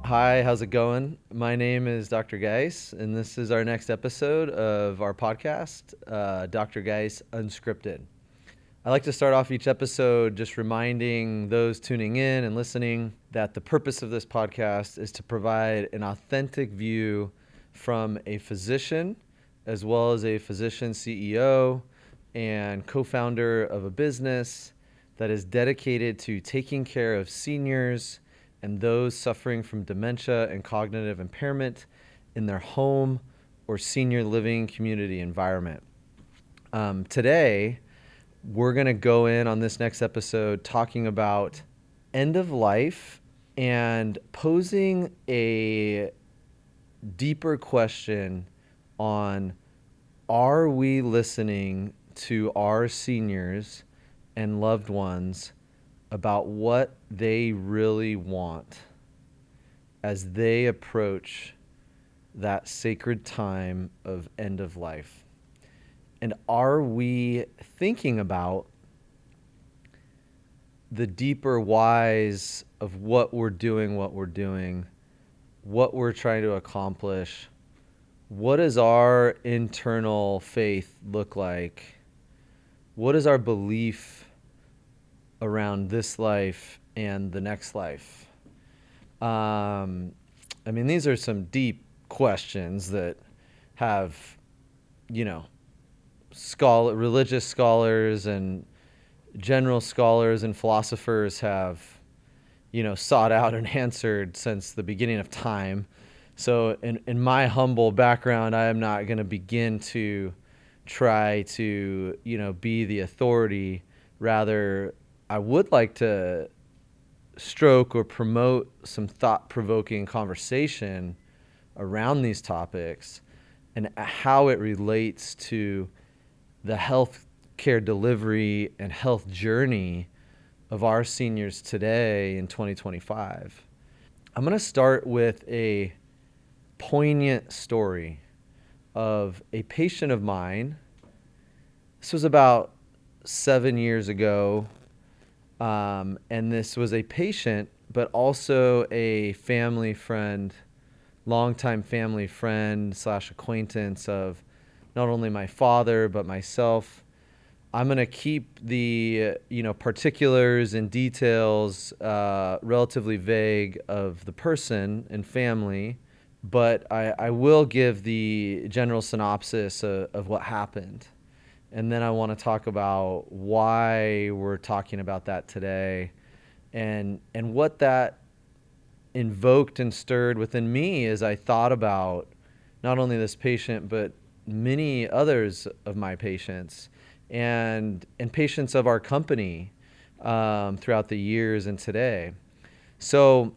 Hi, how's it going? My name is Dr. Geis, and this is our next episode of our podcast, Dr. Geis Unscripted. I like to start off each episode just reminding those tuning in and listening that the purpose of this podcast is to provide an authentic view from a physician, as well as a physician CEO and co founder of a business that is dedicated to taking care of seniors and those suffering from dementia and cognitive impairment in their home or senior living community environment. Today, we're going to go in on this next episode talking about end of life and posing a deeper question on, are we listening to our seniors and loved ones about what they really want as they approach that sacred time of end of life? And are we thinking about the deeper whys of what we're doing, what we're trying to accomplish? What does our internal faith look like? What is our belief around this life and the next life? These are some deep questions that have, you know, religious scholars and general scholars and philosophers have, sought out and answered since the beginning of time. So in my humble background, I am not going to begin to try to, be the authority. Rather, I would like to stroke or promote some thought-provoking conversation around these topics and how it relates to the health care delivery and health journey of our seniors today in 2025. I'm going to start with a poignant story of a patient of mine. This was about 7 years ago, and this was a patient, but also a family friend, longtime family friend / acquaintance of not only my father, but myself. I'm going to keep the particulars and details relatively vague of the person and family, but I will give the general synopsis of what happened. And then I want to talk about why we're talking about that today and what that invoked and stirred within me as I thought about not only this patient, but many others of my patients and patients of our company throughout the years and today. So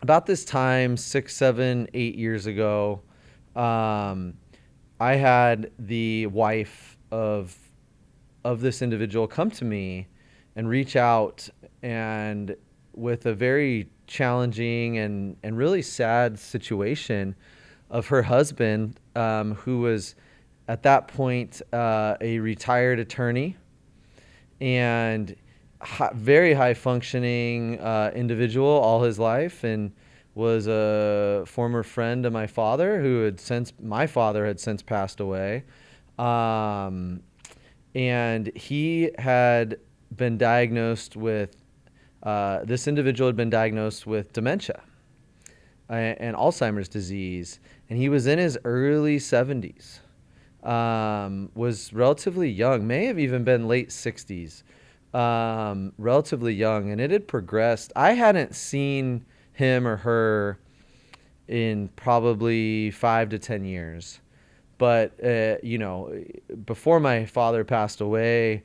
about this time, 6, 7, 8 years ago, I had the wife of this individual come to me and reach out, and with a very challenging and really sad situation of her husband, who was at that point a retired attorney and very high functioning individual all his life, and was a former friend of my father my father had since passed away. And he had been diagnosed with, this individual had been diagnosed with dementia and Alzheimer's disease, and he was in his early 70s, was relatively young, may have even been late 60s, relatively young, and it had progressed. I hadn't seen him or her in probably 5 to 10 years. But, before my father passed away,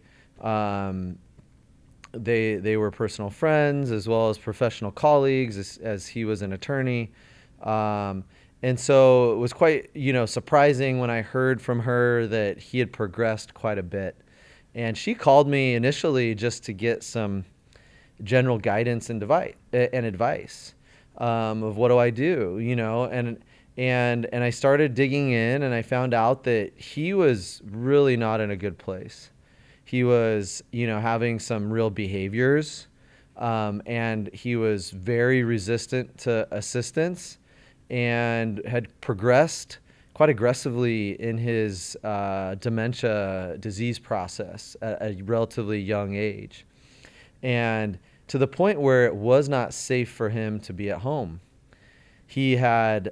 they were personal friends as well as professional colleagues, as he was an attorney. And so it was quite, surprising when I heard from her that he had progressed quite a bit. And she called me initially just to get some general guidance and advice, of what do I do, and I started digging in, and I found out that he was really not in a good place. He was, having some real behaviors And he was very resistant to assistance and had progressed quite aggressively in his dementia disease process at a relatively young age. And to the point where it was not safe for him to be at home. He had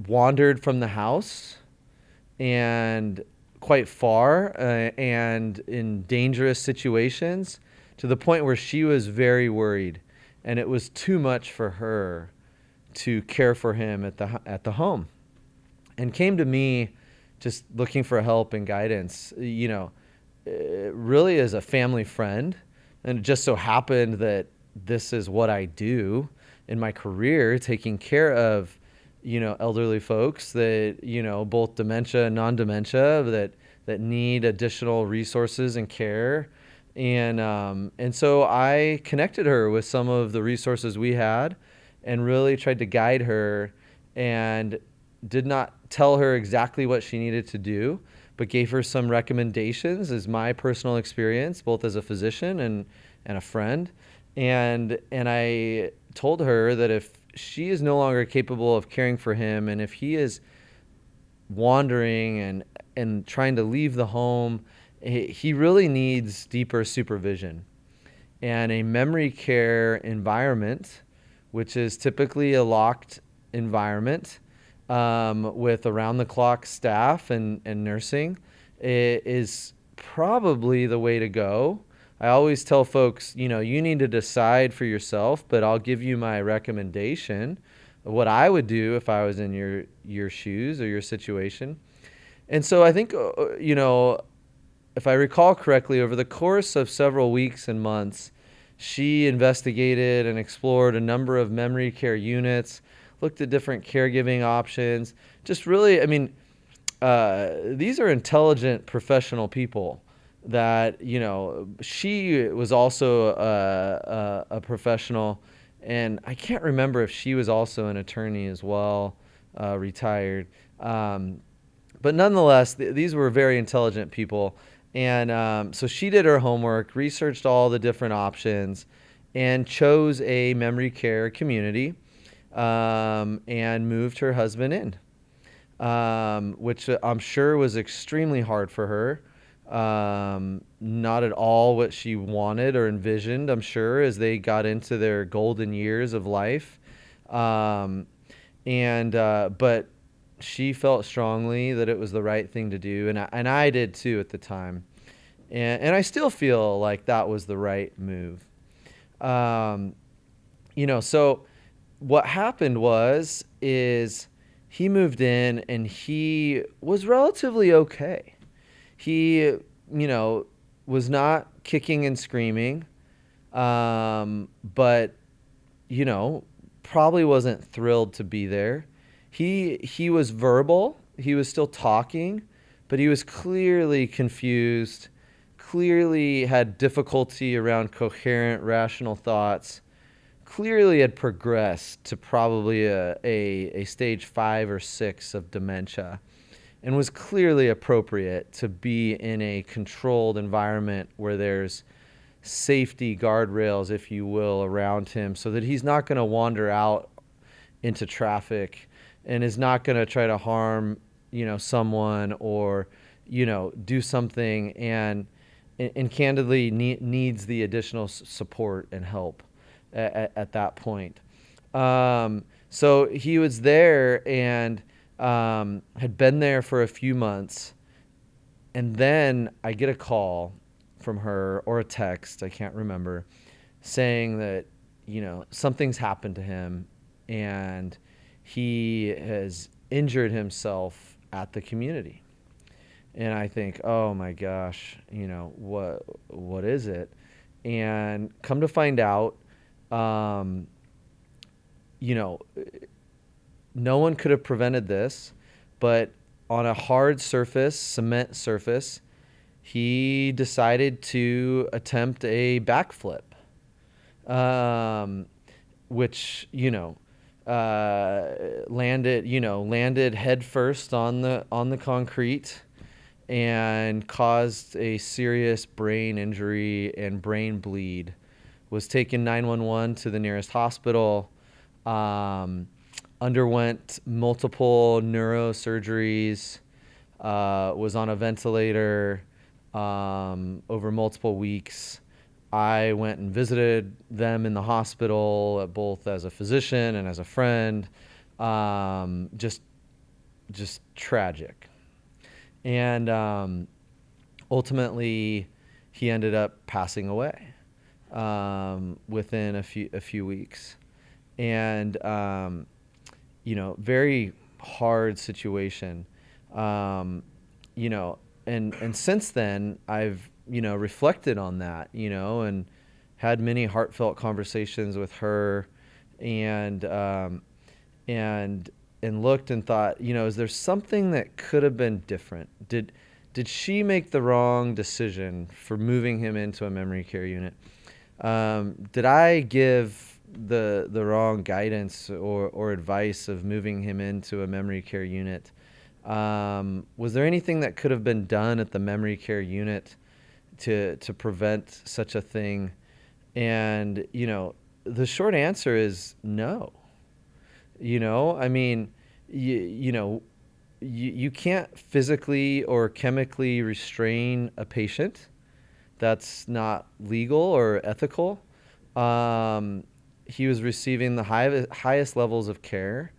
wandered from the house and quite far and in dangerous situations to the point where she was very worried, and it was too much for her to care for him at the home, and came to me just looking for help and guidance, really as a family friend. And it just so happened that this is what I do in my career, taking care of elderly folks that both dementia and non-dementia that need additional resources and care. And so I connected her with some of the resources we had and really tried to guide her, and did not tell her exactly what she needed to do, but gave her some recommendations as my personal experience, both as a physician and a friend. And I told her that if she is no longer capable of caring for him, and if he is wandering and trying to leave the home, he really needs deeper supervision. And a memory care environment, which is typically a locked environment with around-the-clock staff and nursing, is probably the way to go. I always tell folks, you need to decide for yourself, but I'll give you my recommendation of what I would do if I was in your shoes or your situation. And so I think, if I recall correctly, over the course of several weeks and months, she investigated and explored a number of memory care units, looked at different caregiving options. Just really, these are intelligent professional people that, she was also a professional, and I can't remember if she was also an attorney as well, retired. But nonetheless, these were very intelligent people. And so she did her homework, researched all the different options, and chose a memory care community, and moved her husband in, which I'm sure was extremely hard for her. Not at all what she wanted or envisioned, I'm sure, as they got into their golden years of life. But she felt strongly that it was the right thing to do, and I did too at the time, and I still feel like that was the right move. So what happened is he moved in and he was relatively okay. He, was not kicking and screaming, but probably wasn't thrilled to be there. He was verbal. He was still talking, but he was clearly confused, clearly had difficulty around coherent, rational thoughts, clearly had progressed to probably a stage 5 or 6 of dementia, and was clearly appropriate to be in a controlled environment where there's safety guardrails, if you will, around him, so that he's not going to wander out into traffic and is not going to try to harm, someone, or, do something and candidly needs the additional support and help at that point. So he was there and had been there for a few months. And then I get a call from her, or a text, I can't remember, saying that, something's happened to him and he has injured himself at the community. And I think, oh my gosh, what is it? And come to find out, no one could have prevented this, but on a hard surface, cement surface, he decided to attempt a backflip, which, landed head first on the concrete, and caused a serious brain injury and brain bleed. Was taken 911 to the nearest hospital, underwent multiple neurosurgeries, was on a ventilator over multiple weeks. I went and visited them in the hospital, both as a physician and as a friend. Just tragic. And ultimately, he ended up passing away within a few weeks. And very hard situation. And since then, I've reflected on that, and had many heartfelt conversations with her, and looked and thought, is there something that could have been different? Did she make the wrong decision for moving him into a memory care unit? Did I give the wrong guidance or advice of moving him into a memory care unit? Was there anything that could have been done at the memory care unit to prevent such a thing? And, the short answer is no. I mean, you can't physically or chemically restrain a patient. That's not legal or ethical. He was receiving the highest levels of care,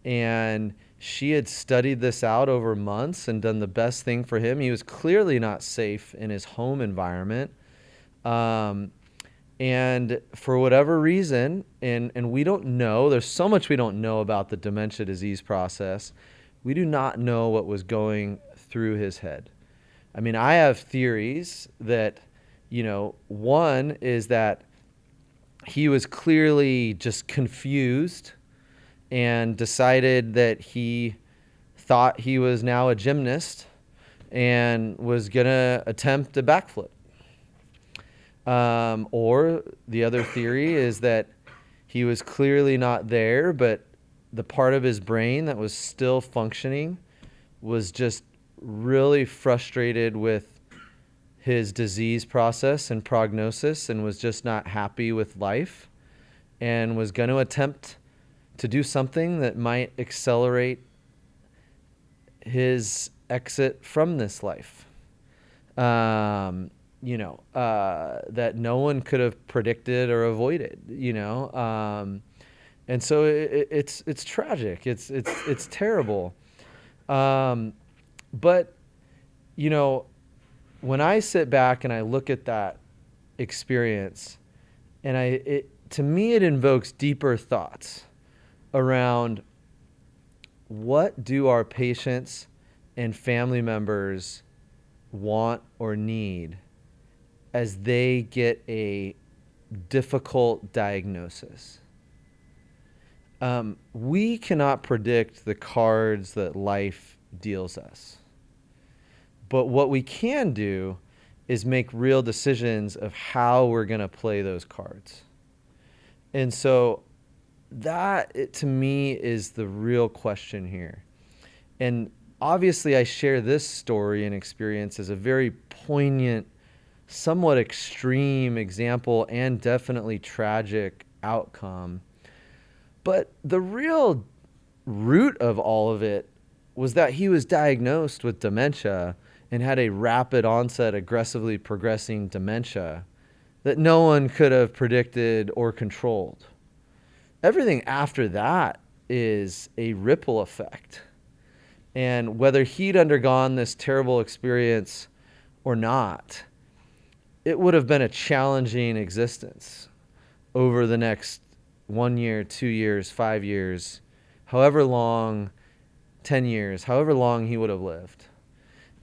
and she had studied this out over months and done the best thing for him. He was clearly not safe in his home environment. And for whatever reason, and we don't know, there's so much we don't know about the dementia disease process. We do not know what was going through his head. I mean, I have theories that, one is that he was clearly just confused and decided that he thought he was now a gymnast and was going to attempt a backflip. Or the other theory is that he was clearly not there, but the part of his brain that was still functioning was just really frustrated with his disease process and prognosis, and was just not happy with life, and was going to attempt to do something that might accelerate his exit from this life. That no one could have predicted or avoided, and so it's tragic. It's terrible. But when I sit back and I look at that experience, and to me it invokes deeper thoughts around what do our patients and family members want or need as they get a difficult diagnosis. We cannot predict the cards that life deals us. But what we can do is make real decisions of how we're going to play those cards. And so that, to me, is the real question here. And obviously, I share this story and experience as a very poignant, somewhat extreme example and definitely tragic outcome. But the real root of all of it was that he was diagnosed with dementia and had a rapid onset, aggressively progressing dementia that no one could have predicted or controlled. Everything after that is a ripple effect. And whether he'd undergone this terrible experience or not, it would have been a challenging existence over the next 1 year, 2 years, 5 years, however long, 10 years, however long he would have lived.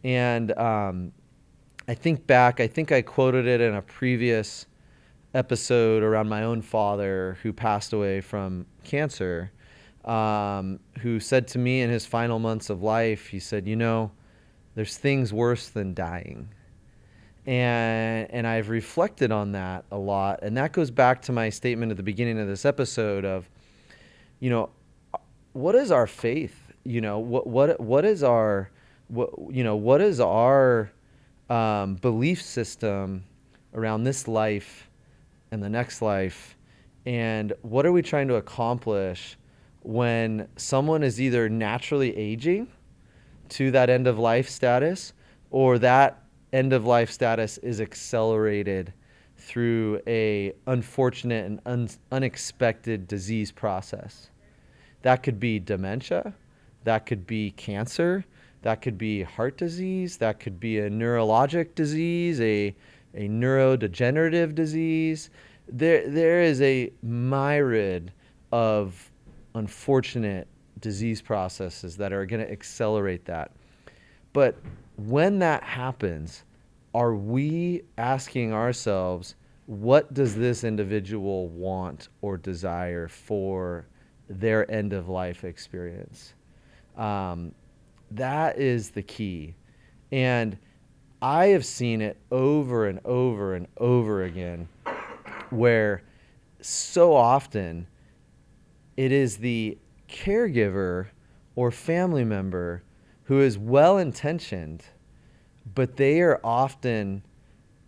And I think I quoted it in a previous episode around my own father who passed away from cancer, who said to me in his final months of life, he said, there's things worse than dying. And I've reflected on that a lot. And that goes back to my statement at the beginning of this episode of, what is our faith? What what is our belief system around this life and the next life, and what are we trying to accomplish when someone is either naturally aging to that end of life status, or that end of life status is accelerated through a unfortunate and unexpected disease process. That could be dementia, that could be cancer, that could be heart disease, that could be a neurologic disease, a neurodegenerative disease. There is a myriad of unfortunate disease processes that are going to accelerate that. But when that happens, are we asking ourselves, what does this individual want or desire for their end of life experience? That is the key. And I have seen it over and over and over again, where so often it is the caregiver or family member who is well-intentioned, but they are often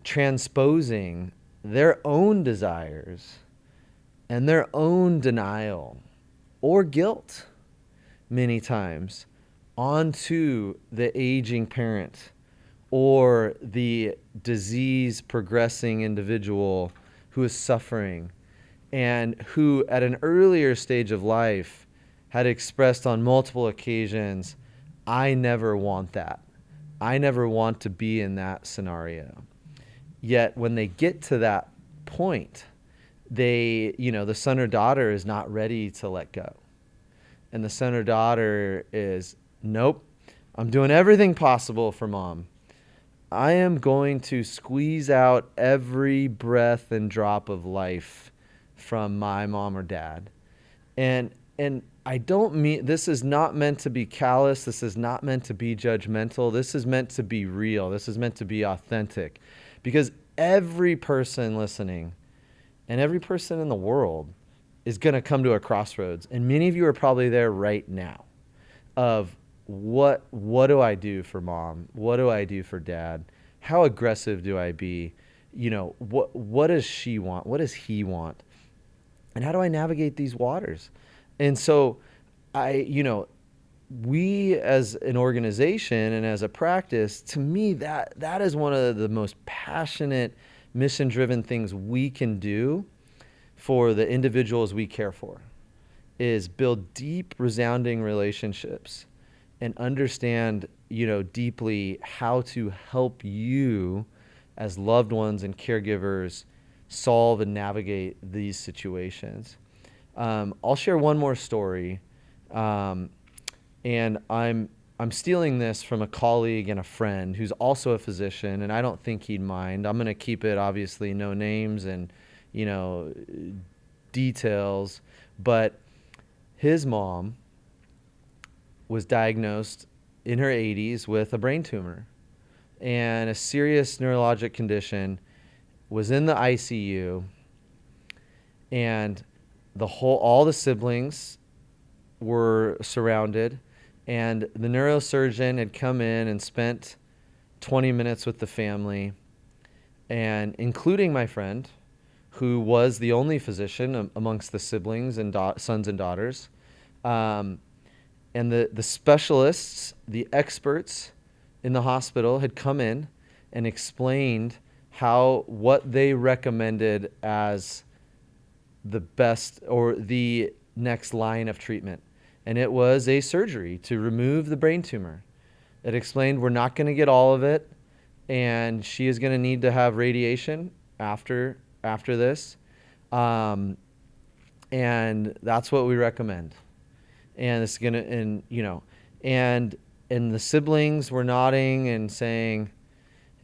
transposing their own desires and their own denial or guilt many times onto the aging parent or the disease progressing individual who is suffering, and who at an earlier stage of life had expressed on multiple occasions, I never want that. I never want to be in that scenario. Yet when they get to that point, the son or daughter is not ready to let go. And the son or daughter is, nope, I'm doing everything possible for mom. I am going to squeeze out every breath and drop of life from my mom or dad. And I don't mean, this is not meant to be callous. This is not meant to be judgmental. This is meant to be real. This is meant to be authentic. Because every person listening and every person in the world is going to come to a crossroads. And many of you are probably there right now of what do I do for mom? What do I do for dad? How aggressive do I be? What does she want? What does he want? And how do I navigate these waters? And so we as an organization and as a practice, to me, that is one of the most passionate, mission-driven things we can do for the individuals we care for, is build deep, resounding relationships and understand, deeply how to help you as loved ones and caregivers solve and navigate these situations. I'll share one more story, and I'm stealing this from a colleague and a friend who's also a physician, and I don't think he'd mind. I'm going to keep it, obviously, no names and, details, but his mom was diagnosed in her 80s with a brain tumor and a serious neurologic condition, was in the ICU, and all the siblings were surrounded, and the neurosurgeon had come in and spent 20 minutes with the family, and including my friend, who was the only physician amongst the siblings and sons and daughters. And the specialists, the experts in the hospital had come in and explained what they recommended as the best or the next line of treatment. And it was a surgery to remove the brain tumor. It explained we're not going to get all of it, and she is going to need to have radiation after this. And that's what we recommend. And it's going to, and the siblings were nodding and saying,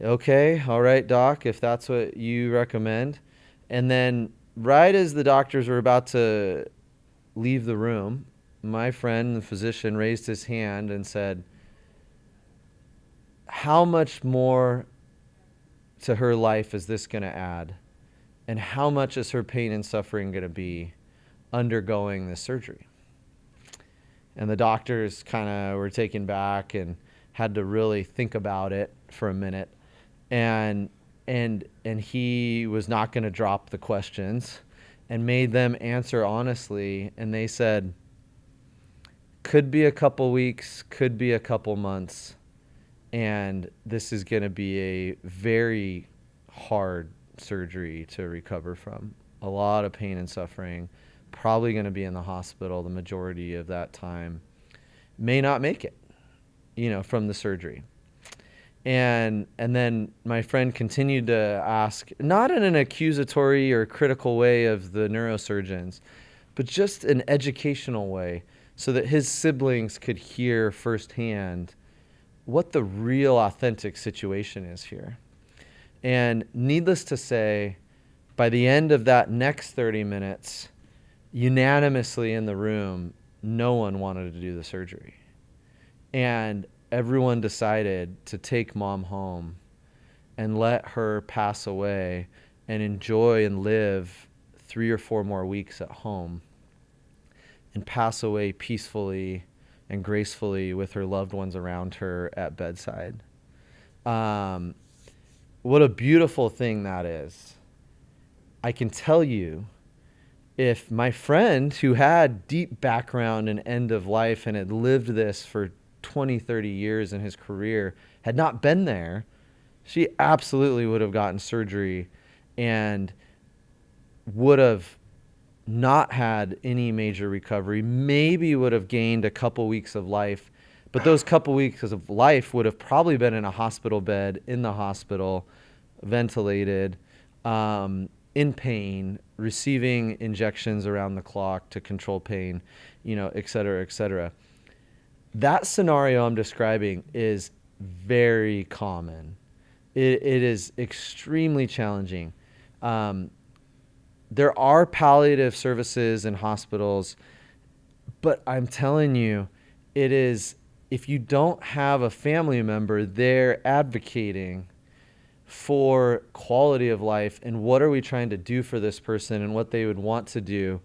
okay, all right, doc, if that's what you recommend. And then right as the doctors were about to leave the room, my friend, the physician, raised his hand and said, how much more to her life is this going to add? And how much is her pain and suffering going to be undergoing this surgery? And the doctors kind of were taken back, and had to really think about it for a minute, and he was not going to drop the questions, and made them answer honestly. And they said, could be a couple weeks, could be a couple months, and this is going to be a very hard surgery to recover from. A lot of pain and suffering, probably going to be in the hospital the majority of that time, may not make it, from the surgery. And then my friend continued to ask, not in an accusatory or critical way of the neurosurgeons, but just an educational way, so that his siblings could hear firsthand what the real authentic situation is here. And needless to say, by the end of that next 30 minutes, unanimously in the room, no one wanted to do the surgery. And everyone decided to take Mom home and let her pass away and enjoy and live 3 or 4 more weeks at home and pass away peacefully and gracefully with her loved ones around her at bedside. What a beautiful thing that is. I can tell you, if my friend, who had deep background in end of life and had lived this for 20, 30 years in his career, had not been there, she absolutely would have gotten surgery and would have not had any major recovery, maybe would have gained a couple weeks of life, but those couple weeks of life would have probably been in a hospital bed, in the hospital, ventilated, in pain, receiving injections around the clock to control pain, et cetera, et cetera. That scenario I'm describing is very common. It is extremely challenging. There are palliative services in hospitals, but I'm telling you, it is, if you don't have a family member there advocating for quality of life and what are we trying to do for this person and what they would want to do,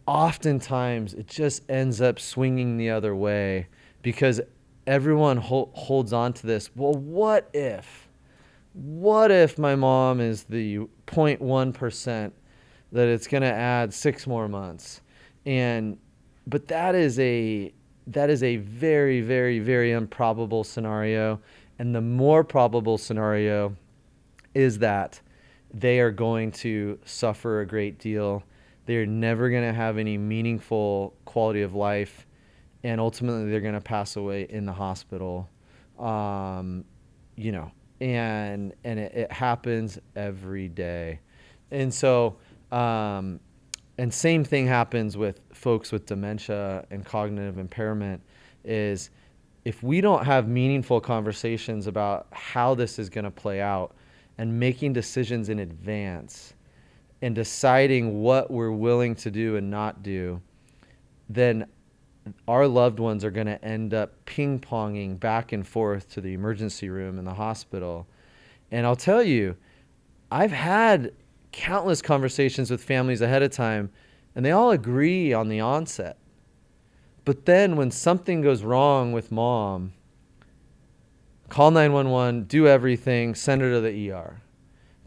oftentimes it just ends up swinging the other way, because everyone holds on to this. Well, what if my mom is the 0.1% that it's going to add 6 more months? But that is a very, very, very improbable scenario. And the more probable scenario is that they are going to suffer a great deal. They're never going to have any meaningful quality of life. And ultimately they're going to pass away in the hospital. And it happens every day. And so, and same thing happens with folks with dementia and cognitive impairment, is if we don't have meaningful conversations about how this is going to play out and making decisions in advance and deciding what we're willing to do and not do, then our loved ones are going to end up ping-ponging back and forth to the emergency room in the hospital. And I'll tell you, I've had countless conversations with families ahead of time, and they all agree on the onset. But then when something goes wrong with Mom, call 911, do everything, send her to the ER,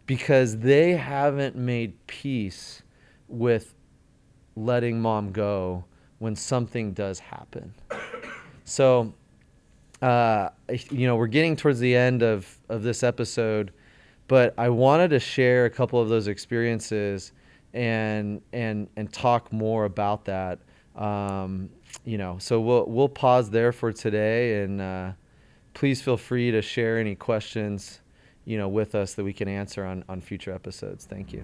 because they haven't made peace with letting Mom go when something does happen. So, we're getting towards the end of this episode, but I wanted to share a couple of those experiences and talk more about that. So we'll pause there for today, and please feel free to share any questions, with us that we can answer on future episodes. Thank you.